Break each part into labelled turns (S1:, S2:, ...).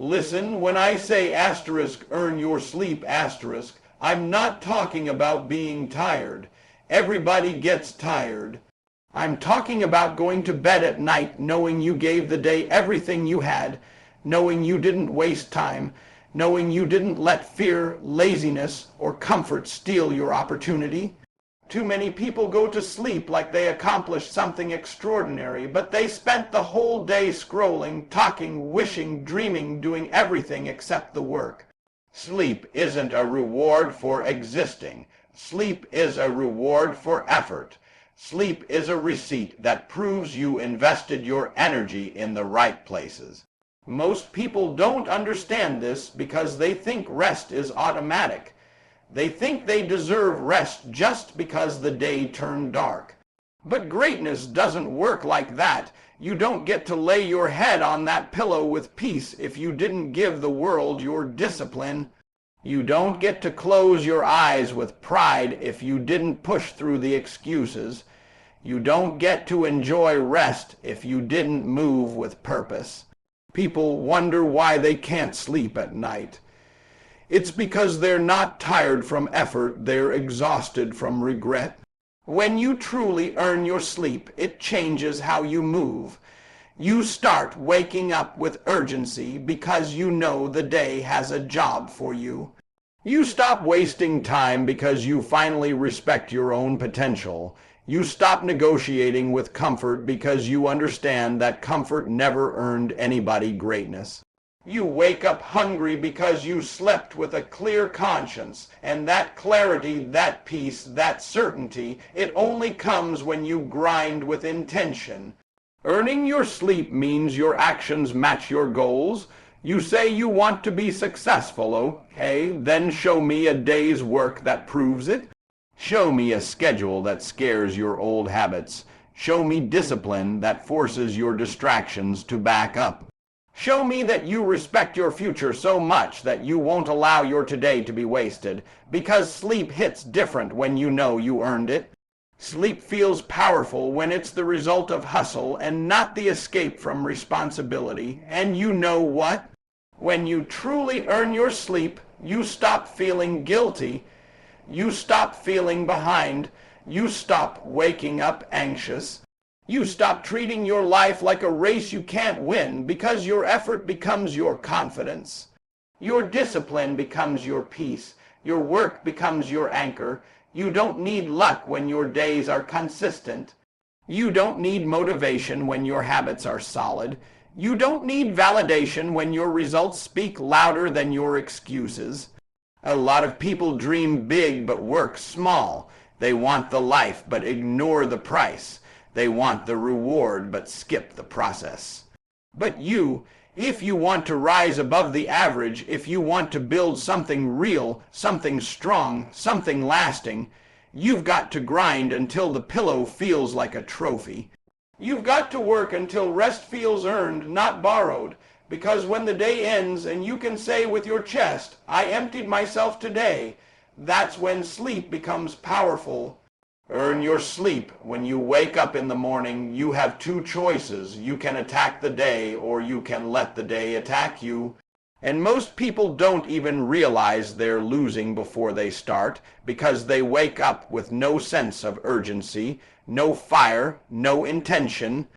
S1: Listen, when I say asterisk, earn your sleep asterisk, I'm not talking about being tired. Everybody gets tired. I'm talking about going to bed at night knowing you gave the day everything you had, knowing you didn't waste time, knowing you didn't let fear, laziness, or comfort steal your opportunity. Too many people go to sleep like they accomplished something extraordinary, but they spent the whole day scrolling, talking, wishing, dreaming, doing everything except the work. Sleep isn't a reward for existing. Sleep is a reward for effort. Sleep is a receipt that proves you invested your energy in the right places. Most people don't understand this because they think rest is automatic. They think they deserve rest just because the day turned dark. But greatness doesn't work like that. You don't get to lay your head on that pillow with peace if you didn't give the world your discipline. You don't get to close your eyes with pride if you didn't push through the excuses. You don't get to enjoy rest if you didn't move with purpose. People wonder why they can't sleep at night. It's because they're not tired from effort, they're exhausted from regret. When you truly earn your sleep, it changes how you move. You start waking up with urgency because you know the day has a job for you. You stop wasting time because you finally respect your own potential. You stop negotiating with comfort because you understand that comfort never earned anybody greatness. You wake up hungry because you slept with a clear conscience, and that clarity, that peace, that certainty, it only comes when you grind with intention. Earning your sleep means your actions match your goals. You say you want to be successful, okay? Then show me a day's work that proves it. Show me a schedule that scares your old habits. Show me discipline that forces your distractions to back up. Show me that you respect your future so much that you won't allow your today to be wasted, because sleep hits different when you know you earned it. Sleep feels powerful when it's the result of hustle and not the escape from responsibility. And you know what? When you truly earn your sleep, you stop feeling guilty. You stop feeling behind. You stop waking up anxious. You stop treating your life like a race you can't win because your effort becomes your confidence. Your discipline becomes your peace. Your work becomes your anchor. You don't need luck when your days are consistent. You don't need motivation when your habits are solid. You don't need validation when your results speak louder than your excuses. A lot of people dream big but work small. They want the life but ignore the price. They want the reward but skip the process. But you, if you want to rise above the average, if you want to build something real, something strong, something lasting, you've got to grind until the pillow feels like a trophy. You've got to work until rest feels earned, not borrowed, because when the day ends and you can say with your chest, I emptied myself today, that's when sleep becomes powerful. Earn your sleep. When you wake up in the morning, you have two choices. You can attack the day, or you can let the day attack you. And most people don't even realize they're losing before they start, because they wake up with no sense of urgency, no fire, no intention.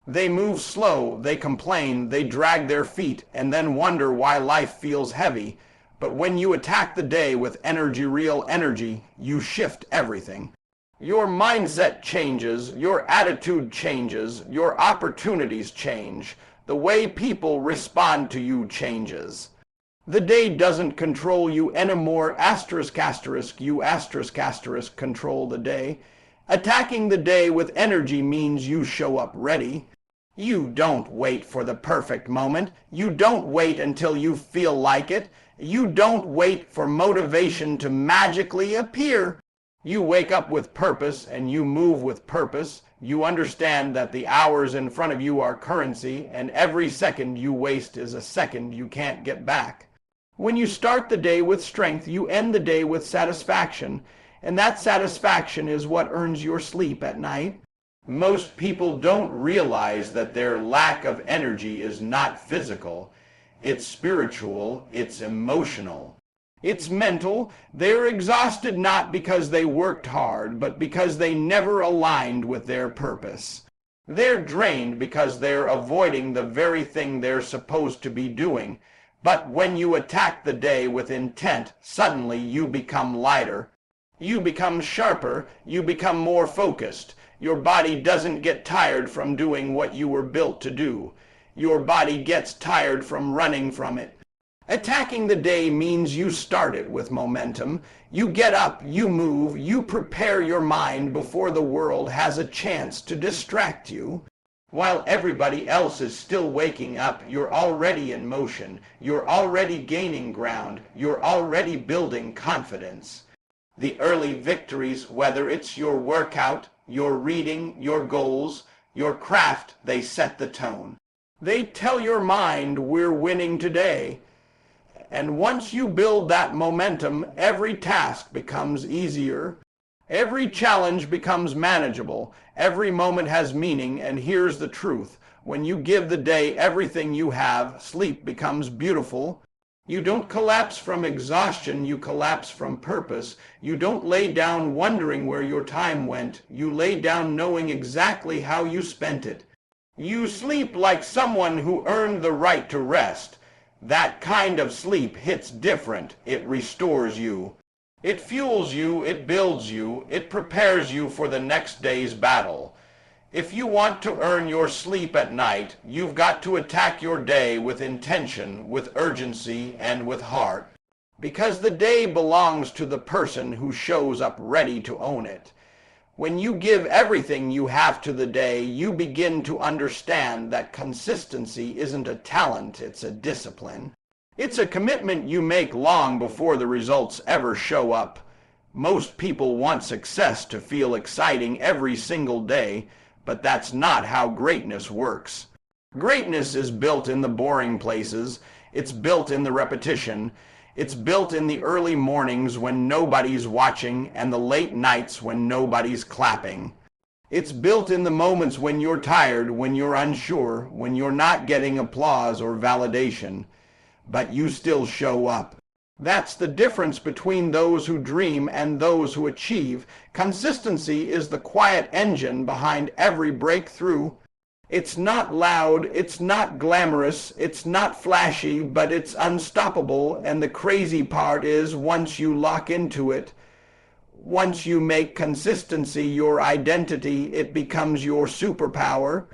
S1: They move slow, they complain, they drag their feet, and then wonder why life feels heavy. But when you attack the day with energy, real energy, you shift everything. Your mindset changes, your attitude changes, your opportunities change. The way people respond to you changes. The day doesn't control you anymore. Asterisk, asterisk, you asterisk, asterisk control the day. Attacking the day with energy means you show up ready. You don't wait for the perfect moment. You don't wait until you feel like it. You don't wait for motivation to magically appear. You wake up with purpose and you move with purpose. You understand that the hours in front of you are currency, and every second you waste is a second you can't get back. When you start the day with strength, you end the day with satisfaction, and that satisfaction is what earns your sleep at night. Most people don't realize that their lack of energy is not physical. it's spiritual, it's emotional. It's mental. They're exhausted not because they worked hard, but because they never aligned with their purpose. They're drained because they're avoiding the very thing they're supposed to be doing. But when you attack the day with intent, suddenly you become lighter. You become sharper. You become more focused. Your body doesn't get tired from doing what you were built to do. Your body gets tired from running from it. Attacking the day means you start it with momentum. You get up, you move, you prepare your mind before the world has a chance to distract you. While everybody else is still waking up, you're already in motion. You're already gaining ground. You're already building confidence. The early victories, whether it's your workout, your reading, your goals, your craft, they set the tone. They tell your mind we're winning today. And once you build that momentum, every task becomes easier. Every challenge becomes manageable. Every moment has meaning, and here's the truth. When you give the day everything you have, sleep becomes beautiful. You don't collapse from exhaustion, you collapse from purpose. You don't lay down wondering where your time went. You lay down knowing exactly how you spent it. You sleep like someone who earned the right to rest. That kind of sleep hits different. It restores you. It fuels you, it builds you, it prepares you for the next day's battle. If you want to earn your sleep at night, you've got to attack your day with intention, with urgency, and with heart. Because the day belongs to the person who shows up ready to own it. When you give everything you have to the day, you begin to understand that consistency isn't a talent, it's a discipline. It's a commitment you make long before the results ever show up. Most people want success to feel exciting every single day, but that's not how greatness works. Greatness is built in the boring places. It's built in the repetition. It's built in the early mornings when nobody's watching and the late nights when nobody's clapping. It's built in the moments when you're tired, when you're unsure, when you're not getting applause or validation, but you still show up. That's the difference between those who dream and those who achieve. Consistency is the quiet engine behind every breakthrough. It's not loud, it's not glamorous, it's not flashy, but it's unstoppable, and the crazy part is once you lock into it, once you make consistency your identity, it becomes your superpower.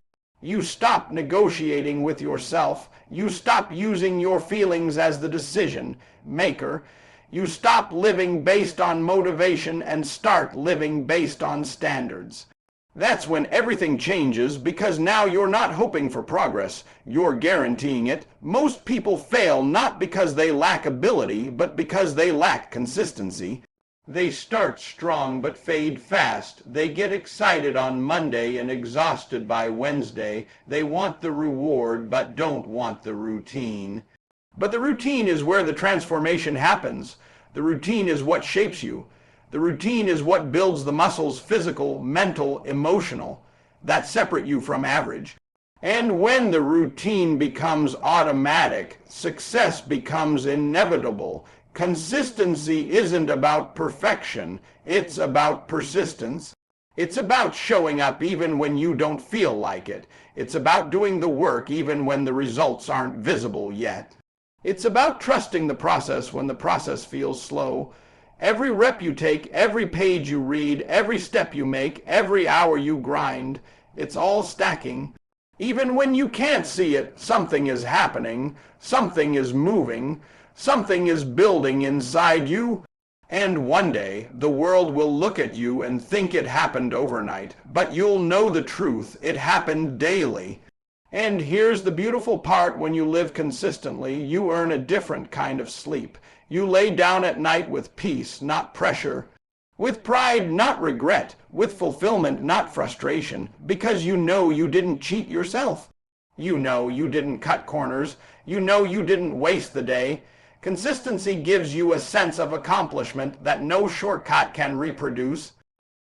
S1: You stop negotiating with yourself. You stop using your feelings as the decision maker. You stop living based on motivation and start living based on standards. That's when everything changes, because now you're not hoping for progress. You're guaranteeing it. Most people fail not because they lack ability, but because they lack consistency. They start strong but fade fast. They get excited on Monday and exhausted by Wednesday. They want the reward but don't want the routine. But the routine is where the transformation happens. The routine is what shapes you. The routine is what builds the muscles, physical, mental, emotional, that separate you from average. And when the routine becomes automatic, success becomes inevitable. Consistency isn't about perfection, it's about persistence. It's about showing up even when you don't feel like it. It's about doing the work even when the results aren't visible yet. It's about trusting the process when the process feels slow. Every rep you take, every page you read, every step you make, every hour you grind, it's all stacking. Even when you can't see it, something is happening, something is moving, something is building inside you. And one day, the world will look at you and think it happened overnight, but you'll know the truth, it happened daily. And here's the beautiful part: when you live consistently, you earn a different kind of sleep. You lay down at night with peace, not pressure. With pride, not regret. With fulfillment, not frustration. Because you know you didn't cheat yourself. You know you didn't cut corners. You know you didn't waste the day. Consistency gives you a sense of accomplishment that no shortcut can reproduce.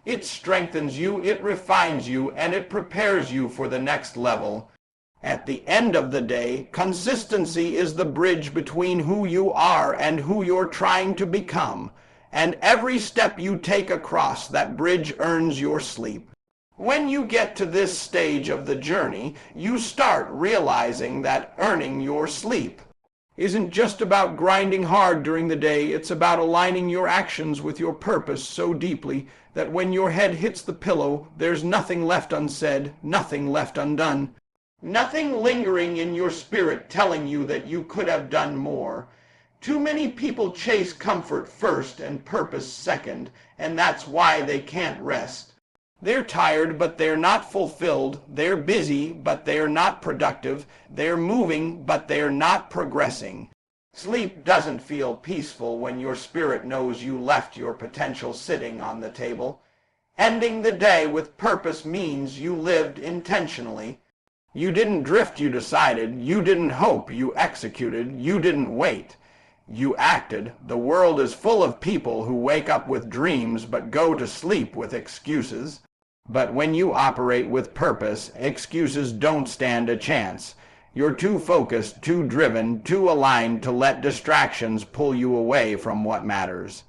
S1: It strengthens you, it refines you, and it prepares you for the next level. At the end of the day, consistency is the bridge between who you are and who you're trying to become. And every step you take across that bridge earns your sleep. When you get to this stage of the journey, you start realizing that earning your sleep isn't just about grinding hard during the day. It's about aligning your actions with your purpose so deeply that when your head hits the pillow, there's nothing left unsaid, nothing left undone. Nothing lingering in your spirit telling you that you could have done more. Too many people chase comfort first and purpose second, and that's why they can't rest. They're tired, but they're not fulfilled. They're busy, but they're not productive. They're moving, but they're not progressing. Sleep doesn't feel peaceful when your spirit knows you left your potential sitting on the table. Ending the day with purpose means you lived intentionally. You didn't drift, you decided. You didn't hope, you executed. You didn't wait, you acted. The world is full of people who wake up with dreams but go to sleep with excuses. But when you operate with purpose, excuses don't stand a chance. You're too focused, too driven, too aligned to let distractions pull you away from what matters.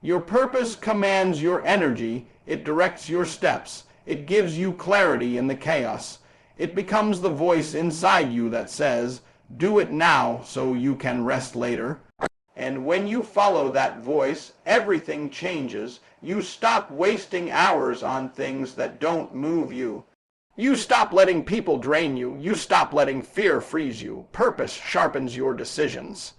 S1: Your purpose commands your energy. It directs your steps. It gives you clarity in the chaos. It becomes the voice inside you that says, do it now so you can rest later. And when you follow that voice, everything changes. You stop wasting hours on things that don't move you. You stop letting people drain you. You stop letting fear freeze you. Purpose sharpens your decisions.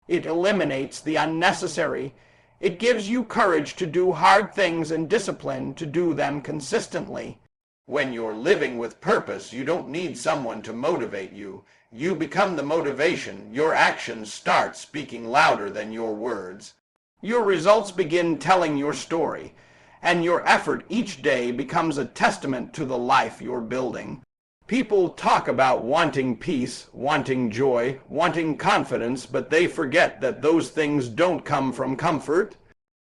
S1: It eliminates the unnecessary. It gives you courage to do hard things and discipline to do them consistently. When you're living with purpose, you don't need someone to motivate you. You become the motivation. Your actions start speaking louder than your words. Your results begin telling your story, and your effort each day becomes a testament to the life you're building. People talk about wanting peace, wanting joy, wanting confidence, but they forget that those things don't come from comfort.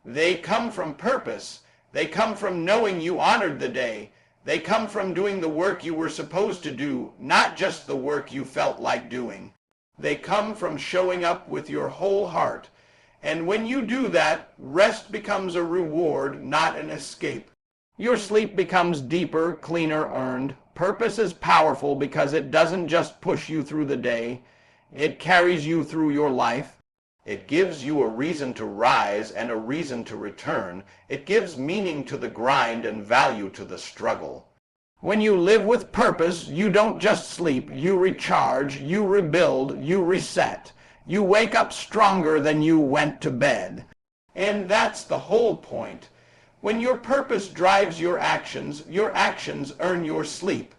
S1: They come from purpose. They come from knowing you honored the day. They come from doing the work you were supposed to do, not just the work you felt like doing. They come from showing up with your whole heart. And when you do that, rest becomes a reward, not an escape. Your sleep becomes deeper, cleaner earned. Purpose is powerful because it doesn't just push you through the day. It carries you through your life. It gives you a reason to rise and a reason to return. It gives meaning to the grind and value to the struggle. When you live with purpose, you don't just sleep. You recharge, you rebuild, you reset. You wake up stronger than you went to bed. And that's the whole point. When your purpose drives your actions earn your sleep.